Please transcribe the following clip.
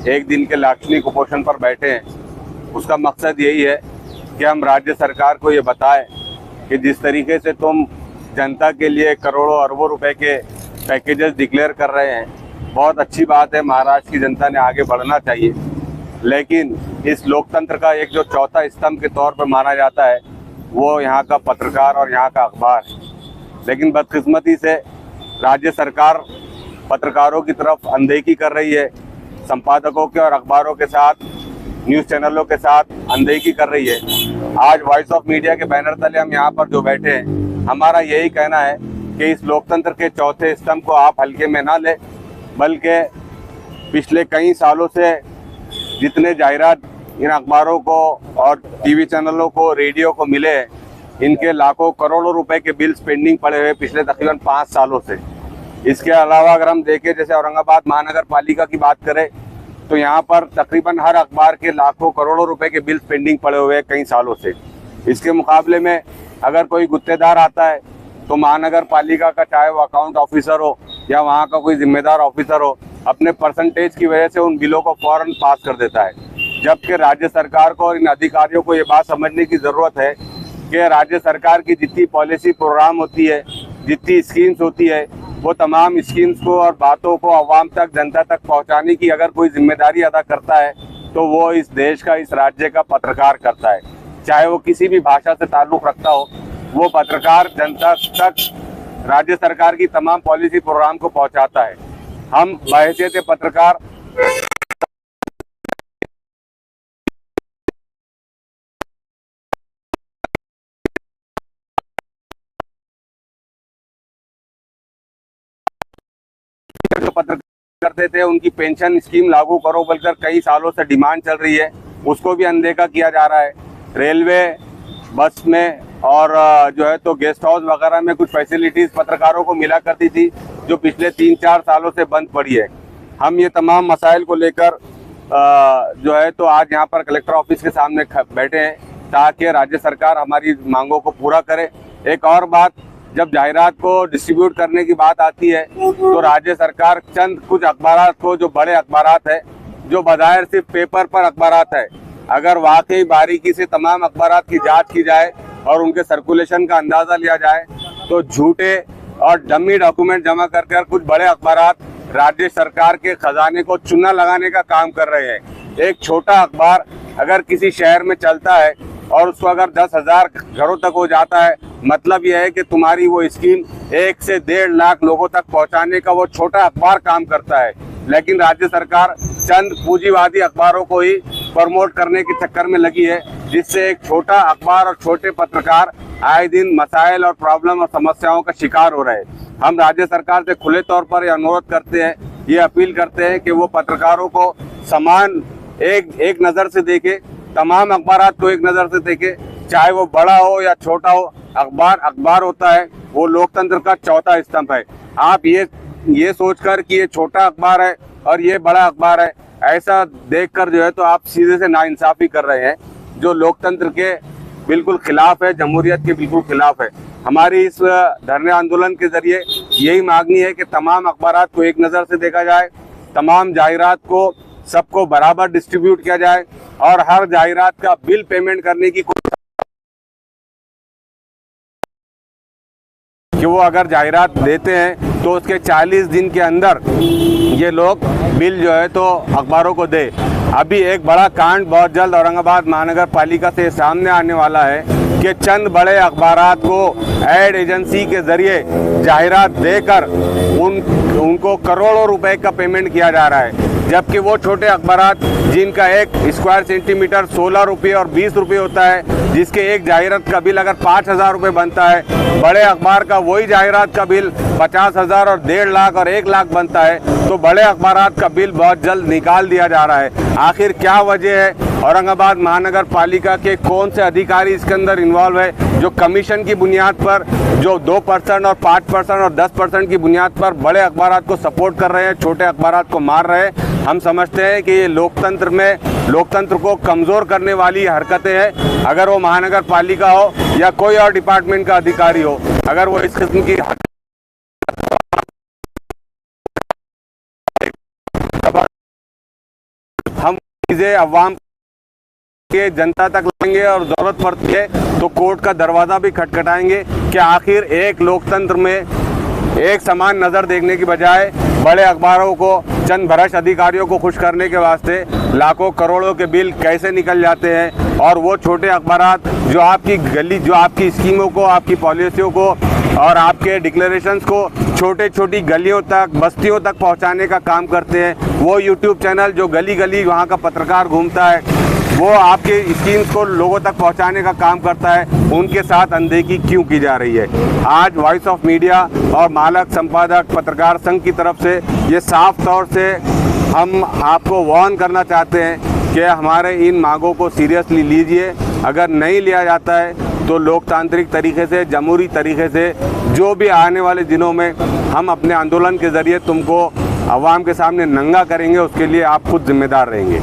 एक दिन के लाक्षणिक कुपोषण पर बैठे हैं, उसका मकसद यही है कि हम राज्य सरकार को ये बताएं कि जिस तरीके से तुम जनता के लिए करोड़ों अरबों रुपए के पैकेजेस डिक्लेयर कर रहे हैं, बहुत अच्छी बात है, महाराष्ट्र की जनता ने आगे बढ़ना चाहिए। लेकिन इस लोकतंत्र का एक जो चौथा स्तंभ के तौर पर माना जाता है वो यहाँ का पत्रकार और यहाँ का अखबार है। लेकिन बदकिस्मती से राज्य सरकार पत्रकारों की तरफ अनदेखी कर रही है, संपादकों के और अखबारों के साथ, न्यूज़ चैनलों के साथ अनदेखी कर रही है। आज वॉइस ऑफ मीडिया के बैनर तले हम यहाँ पर जो बैठे हैं, हमारा यही कहना है कि इस लोकतंत्र के चौथे स्तंभ को आप हल्के में ना लें, बल्कि पिछले कई सालों से जितने जायरात इन अखबारों को और टीवी चैनलों को, रेडियो को मिले हैं, इनके लाखों करोड़ों रुपए के बिल्स पेंडिंग पड़े हुए पिछले तकरीबन 5 सालों से। इसके अलावा अगर हम देखें, जैसे औरंगाबाद महानगर पालिका की बात करें तो यहाँ पर तकरीबन हर अखबार के लाखों करोड़ों रुपए के बिल्स पेंडिंग पड़े हुए हैं कई सालों से। इसके मुकाबले में अगर कोई गुत्तेदार आता है तो महानगर पालिका का, चाहे वो अकाउंट ऑफिसर हो या वहाँ का कोई जिम्मेदार ऑफिसर हो, अपने परसेंटेज की वजह से उन बिलों को फौरन पास कर देता है। जबकि राज्य सरकार को और इन अधिकारियों को ये बात समझने की ज़रूरत है कि राज्य सरकार की जितनी पॉलिसी प्रोग्राम होती है, जितनी स्कीम्स होती है, वो तमाम स्कीम्स को और बातों को आवाम तक, जनता तक पहुंचाने की अगर कोई जिम्मेदारी अदा करता है तो वो इस देश का, इस राज्य का पत्रकार करता है। चाहे वो किसी भी भाषा से ताल्लुक़ रखता हो, वो पत्रकार जनता तक राज्य सरकार की तमाम पॉलिसी प्रोग्राम को पहुंचाता है। हम बहैसियत पत्रकार जो पत्रकार करते थे उनकी पेंशन स्कीम लागू करो बोलकर कई सालों से डिमांड चल रही है, उसको भी अनदेखा किया जा रहा है। रेलवे, बस में और जो है तो गेस्ट हाउस वगैरह में कुछ फैसिलिटीज़ पत्रकारों को मिला करती थी जो पिछले 3-4 सालों से बंद पड़ी है। हम ये तमाम मसाइल को लेकर जो है तो आज यहाँ पर कलेक्टर ऑफिस के सामने बैठे हैं ताकि राज्य सरकार हमारी मांगों को पूरा करे। एक और बात, जब जाहिरात को डिस्ट्रीब्यूट करने की बात आती है तो राज्य सरकार चंद कुछ अखबार को, जो बड़े अखबार है, जो बज़ाहिर सिर्फ पेपर पर अखबार है, अगर वाकई बारीकी से तमाम अखबार की जांच की जाए और उनके सर्कुलेशन का अंदाज़ा लिया जाए तो झूठे और डमी डॉक्यूमेंट जमा कर कुछ बड़े अखबार राज्य सरकार के खजाने को चूना लगाने का काम कर रहे हैं। एक छोटा अखबार अगर किसी शहर में चलता है और उसको अगर 10,000 घरों तक हो जाता है, मतलब यह है कि तुम्हारी वो स्कीम 1 से 1.5 लाख लोगों तक पहुंचाने का वो छोटा अखबार काम करता है। लेकिन राज्य सरकार चंद पूंजीवादी अखबारों को ही प्रमोट करने के चक्कर में लगी है, जिससे एक छोटा अखबार और छोटे पत्रकार आए दिन मसाइल और प्रॉब्लम और समस्याओं का शिकार हो रहे हैं। हम राज्य सरकार से खुले तौर पर यह अनुरोध करते हैं, ये अपील करते हैं कि वो पत्रकारों को समान एक नज़र से देखे, तमाम अखबार को एक नज़र से देखे, चाहे वो बड़ा हो या छोटा हो। अखबार होता है, वो लोकतंत्र का चौथा स्तंभ है। आप ये सोचकर कि ये छोटा अखबार है और ये बड़ा अखबार है, ऐसा देखकर जो है तो आप सीधे से नाइंसाफ़ी कर रहे हैं, जो लोकतंत्र के बिल्कुल खिलाफ है, जमहूरियत के बिल्कुल खिलाफ है। हमारी इस धरने आंदोलन के जरिए यही मांगनी है कि तमाम अखबार को एक नज़र से देखा जाए, तमाम जाहिरात को सबको बराबर डिस्ट्रीब्यूट किया जाए और हर जाहिरात का बिल पेमेंट करने की कि वो अगर जाहिरात देते हैं तो उसके 40 दिन के अंदर ये लोग बिल जो है तो अखबारों को दे। अभी एक बड़ा कांड बहुत जल्द औरंगाबाद महानगर पालिका से सामने आने वाला है कि चंद बड़े अखबारात को एड एजेंसी के जरिए जाहिरात देकर उनको करोड़ों रुपए का पेमेंट किया जा रहा है, जबकि वो छोटे अखबारात जिनका एक स्क्वायर सेंटीमीटर 16 रुपये और 20 रुपये होता है, जिसके एक जाहिरात का बिल अगर 5,000 रुपये बनता है, बड़े अखबार का वही जाहिरात का बिल 50,000 और 1.5 लाख और 1 लाख बनता है, तो बड़े अखबारात का बिल बहुत जल्द निकाल दिया जा रहा है। आखिर क्या वजह है? औरंगाबाद महानगर पालिका के कौन से अधिकारी इसके अंदर इन्वॉल्व है जो कमीशन की बुनियाद पर, जो 2% और 5% और 10% की बुनियाद पर बड़े अखबार को सपोर्ट कर रहे हैं, छोटे अखबार को मार रहे हैं? हम समझते हैं कि ये लोकतंत्र को कमज़ोर करने वाली हरकतें हैं। अगर वो महानगर पालिका हो या कोई और डिपार्टमेंट का अधिकारी हो, अगर वो इस किस्म की चीज़ें अवाम के जनता तक लाएंगे और ज़रूरत पड़ती है तो कोर्ट का दरवाज़ा भी खटखटाएंगे कि आखिर एक लोकतंत्र में एक समान नज़र देखने की बजाय बड़े अखबारों को चंद भ्रष्ट अधिकारियों को खुश करने के वास्ते लाखों करोड़ों के बिल कैसे निकल जाते हैं, और वो छोटे अखबारात जो आपकी स्कीमों को, आपकी पॉलिसियों को और आपके डिक्लेरेशंस को छोटी गलियों तक, बस्तियों तक पहुंचाने का काम करते हैं। वो यूट्यूब चैनल जो गली गली वहाँ का पत्रकार घूमता है, वो आपके स्कीम्स को लोगों तक पहुंचाने का काम करता है, उनके साथ अनदेखी क्यों की जा रही है? आज वॉइस ऑफ मीडिया और मालक संपादक पत्रकार संघ की तरफ से ये साफ तौर से हम आपको वार्न करना चाहते हैं कि हमारे इन मांगों को सीरियसली लीजिए। अगर नहीं लिया जाता है तो लोकतांत्रिक तरीके से, जमहूरी तरीके से जो भी आने वाले दिनों में हम अपने आंदोलन के ज़रिए तुमको आवाम के सामने नंगा करेंगे, उसके लिए आप खुद जिम्मेदार रहेंगे।